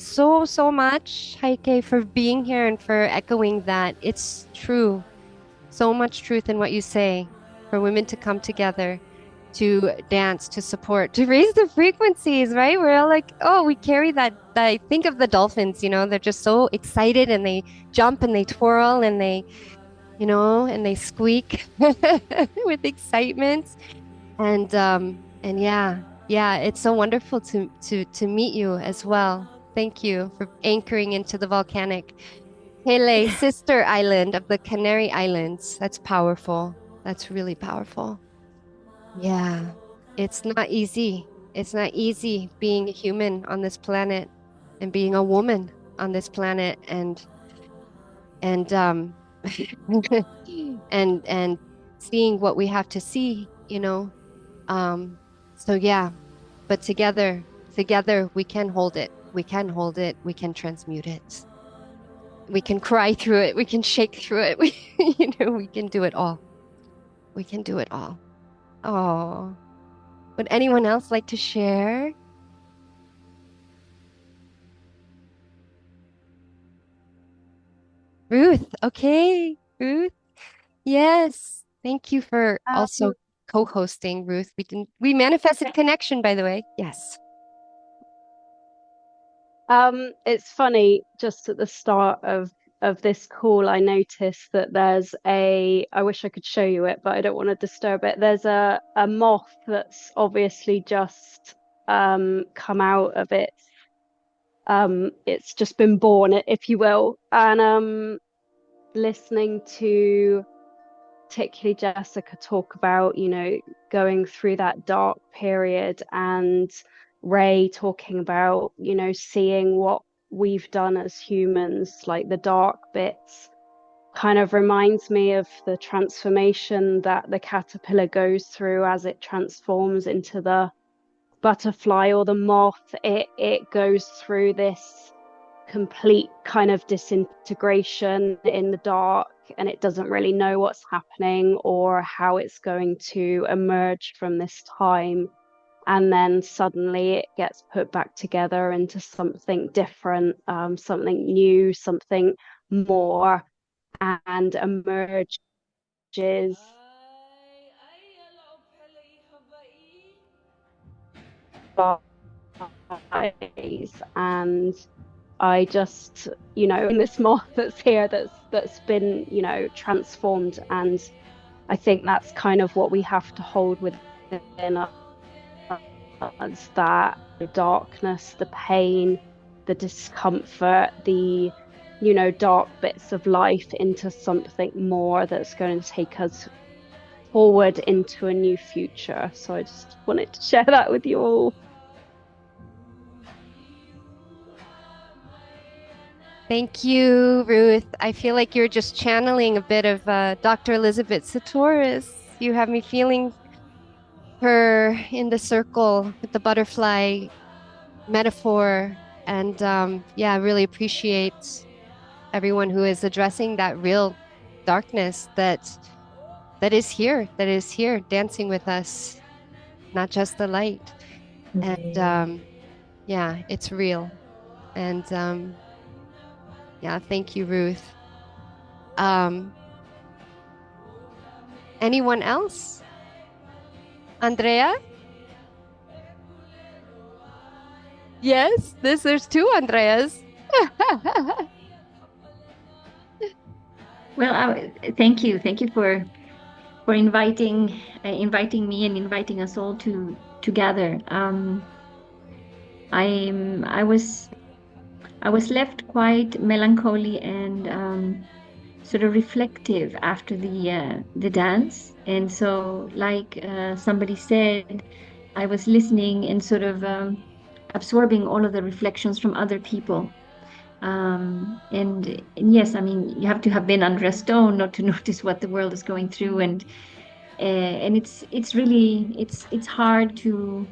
much, Heike, for being here and for echoing that. It's true. So much truth in what you say. For women to come together, to dance, to support, to raise the frequencies, right? We're all like, oh, we carry that. I think of the dolphins, you know, they're just so excited and they jump and they twirl and they, you know, and they squeak with excitement. And yeah, it's so wonderful to meet you as well. Thank you for anchoring into the volcanic Hele, sister island of the Canary Islands. That's powerful. That's really powerful. Yeah, it's not easy. It's not easy being a human on this planet and being a woman on this planet and and seeing what we have to see, you know. So yeah, but together we can hold it. We can hold it. We can transmute it. We can cry through it. We can shake through it. We can do it all. We can do it all. Oh, would anyone else like to share? Ruth, okay, Ruth. Yes, thank you for also co-hosting, Ruth. We manifested connection, by the way. Yes. It's funny, just at the start of this call, I noticed that there's I wish I could show you it, but I don't want to disturb it. There's a moth that's obviously just come out of it's just been born, if you will. And listening to particularly Jessica talk about, you know, going through that dark period, and Ray talking about, you know, seeing what we've done as humans, like the dark bits, kind of reminds me of the transformation that the caterpillar goes through as it transforms into the butterfly or the moth. It goes through this complete kind of disintegration in the dark, and it doesn't really know what's happening or how it's going to emerge from this time. And then suddenly it gets put back together into something different, something new, something more, and emerges. And I just, you know, in this moth that's here, that's been, you know, transformed. And I think that's kind of what we have to hold within us, that the darkness, the pain, the discomfort, the, you know, dark bits of life into something more that's going to take us forward into a new future. So I just wanted to share that with you all. Thank you, Ruth. I feel like you're just channeling a bit of Dr. Elizabeth Sahtouris. You have me feeling her in the circle with the butterfly metaphor. And yeah, I really appreciate everyone who is addressing that real darkness that is here, dancing with us, not just the light. And yeah, it's real. And yeah, thank you, Ruth. Anyone else? Andrea? Yes, there's 2 Andreas. Well, thank you. Thank you for inviting me and inviting us all to gather. I was left quite melancholy and sort of reflective after the dance, and so like somebody said, I was listening and sort of absorbing all of the reflections from other people. And yes, I mean, you have to have been under a stone not to notice what the world is going through, and it's really it's hard to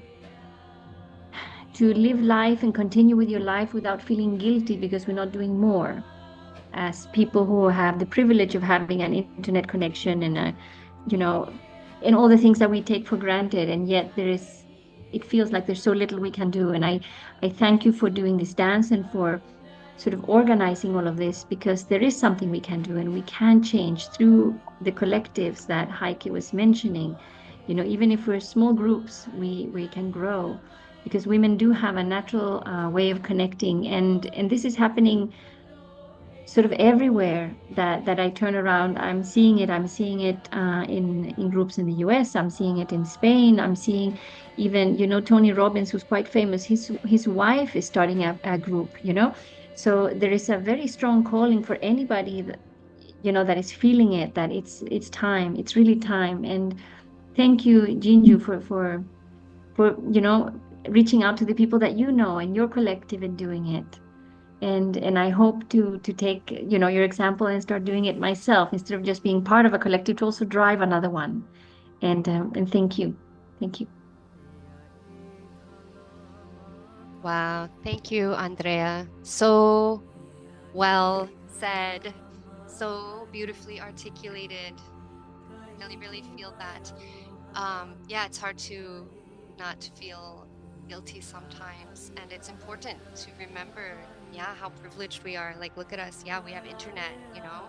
live life and continue with your life without feeling guilty because we're not doing more as people who have the privilege of having an internet connection and a, you know, and all the things that we take for granted, and yet it feels like there's so little we can do. And I thank you for doing this dance and for sort of organizing all of this, because there is something we can do and we can change through the collectives that Heike was mentioning. You know, even if we're small groups, we can grow because women do have a natural way of connecting, and this is happening sort of everywhere that I turn around. I'm seeing it. I'm seeing it in groups in the US. I'm seeing it in Spain. I'm seeing even, you know, Tony Robbins, who's quite famous. His wife is starting a group. You know, so there is a very strong calling for anybody that, you know, that is feeling it. That it's time. It's really time. And thank you, Jinju, for you know, reaching out to the people that you know and your collective and doing it. And I hope to take, you know, your example and start doing it myself instead of just being part of a collective, to also drive another one. And thank you. Thank you. Wow, thank you, Andrea. So well said, so beautifully articulated. Really, really feel that. Yeah, it's hard to not feel guilty sometimes, and it's important to remember, yeah, how privileged we are. Like, look at us. Yeah, we have internet, you know,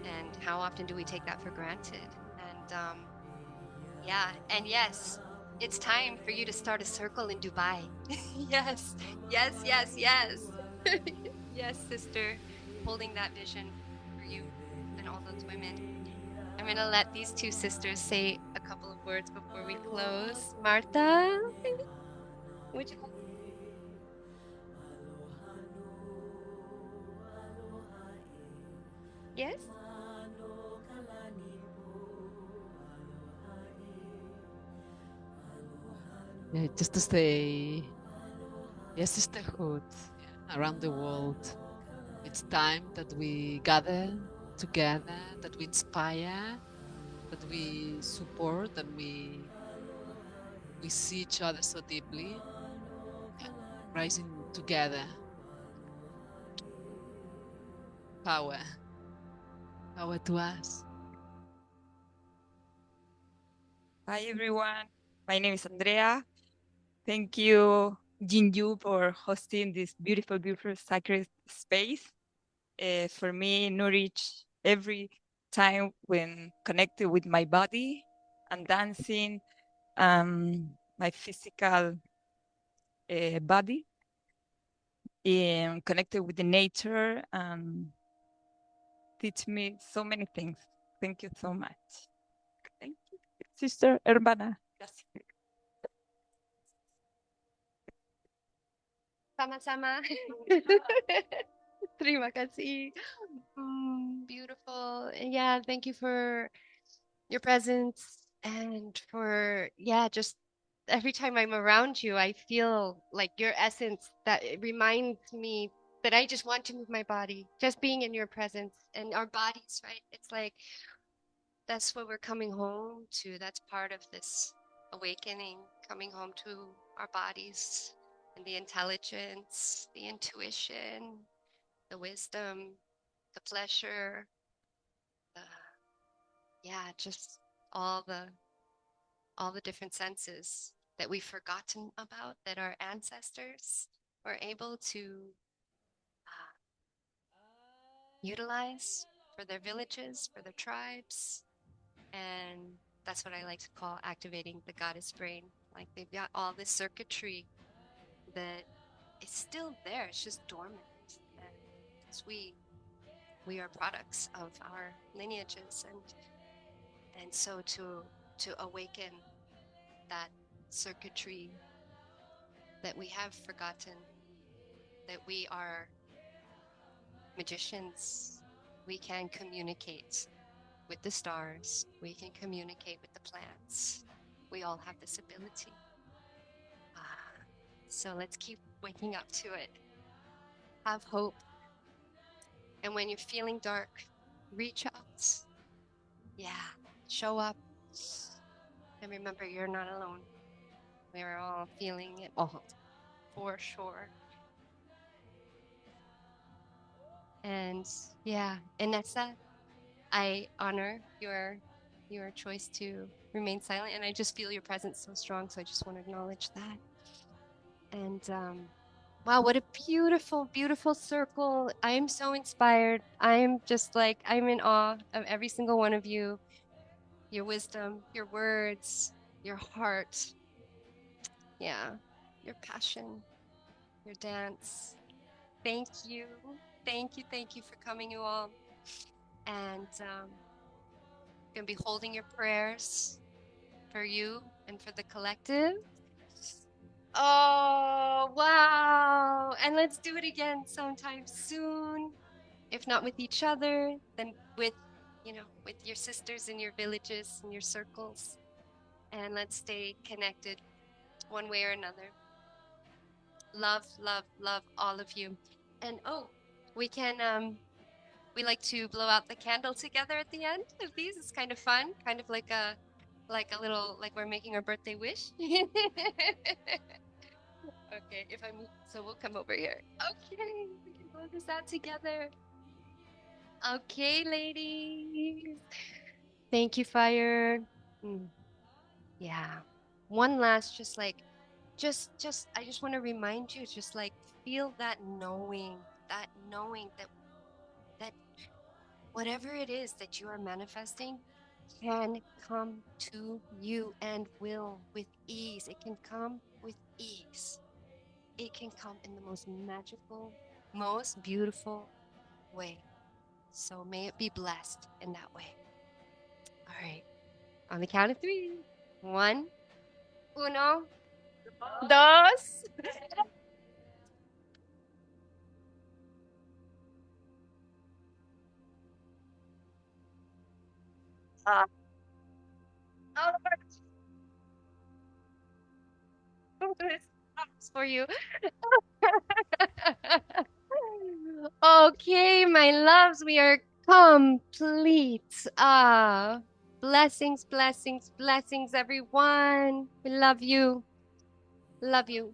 and how often do we take that for granted? And yeah, and yes, it's time for you to start a circle in Dubai. Yes, yes, yes, yes. Yes, sister, holding that vision for you and all those women. I'm gonna let these two sisters say a couple of words before we close. Martha, would you? Yes? Yeah, just to say, yes, sisterhood around the world. It's time that we gather together, that we inspire, that we support, and we see each other so deeply, rising together. Power, power to us. Hi everyone, my name is Andrea. Thank you, Jinju, for hosting this beautiful, beautiful sacred space. For me, nourish every time when connected with my body and dancing, my physical body, and connected with the nature, teach me so many things. Thank you so much. Thank you, sister, hermana. Gracias. Sama-sama. Terima kasih. Beautiful. And yeah, thank you for your presence and for, yeah, just every time I'm around you, I feel like your essence that it reminds me that I just want to move my body, just being in your presence and our bodies, right? It's like that's what we're coming home to. That's part of this awakening, coming home to our bodies and the intelligence, the intuition, the wisdom, the pleasure, the, yeah, just all the all the different senses that we've forgotten about that our ancestors were able to utilize for their villages, for their tribes. And that's what I like to call activating the goddess brain. Like they've got all this circuitry that is still there, it's just dormant. And because we are products of our lineages, and so to awaken that circuitry that we have forgotten, that we are magicians. We can communicate with the stars. We can communicate with the plants. We all have this ability. So let's keep waking up to it. Have hope. And when you're feeling dark, reach out. Yeah, show up. And remember, you're not alone. We're all feeling it all, for sure. And yeah, Inessa, I honor your choice to remain silent, and I just feel your presence so strong, so I just want to acknowledge that. And wow, what a beautiful, beautiful circle. I am so inspired. I'm just like, I'm in awe of every single one of you, your wisdom, your words, your heart. Yeah, your passion, your dance. Thank you. Thank you. Thank you for coming, you all. And gonna be holding your prayers for you and for the collective. Oh, wow. And let's do it again sometime soon. If not with each other, then with, with your sisters in your villages and your circles. And let's stay connected one way or another. Love, love, love all of you. And we can we like to blow out the candle together at the end of these. It's kind of fun, kind of like a little, like we're making our birthday wish. Okay, so we'll come over here. Okay, we can blow this out together. Okay, ladies. Thank you, Fire. Yeah. One last, I just want to remind you, just like feel that knowing that whatever it is that you are manifesting can come to you and will with ease. It can come with ease. It can come in the most magical, most beautiful way. So may it be blessed in that way. All right. On the count of 3. 1, uno, dos. For you. Okay, my loves, we are complete. Blessings, blessings, blessings, everyone. We love you. Love you.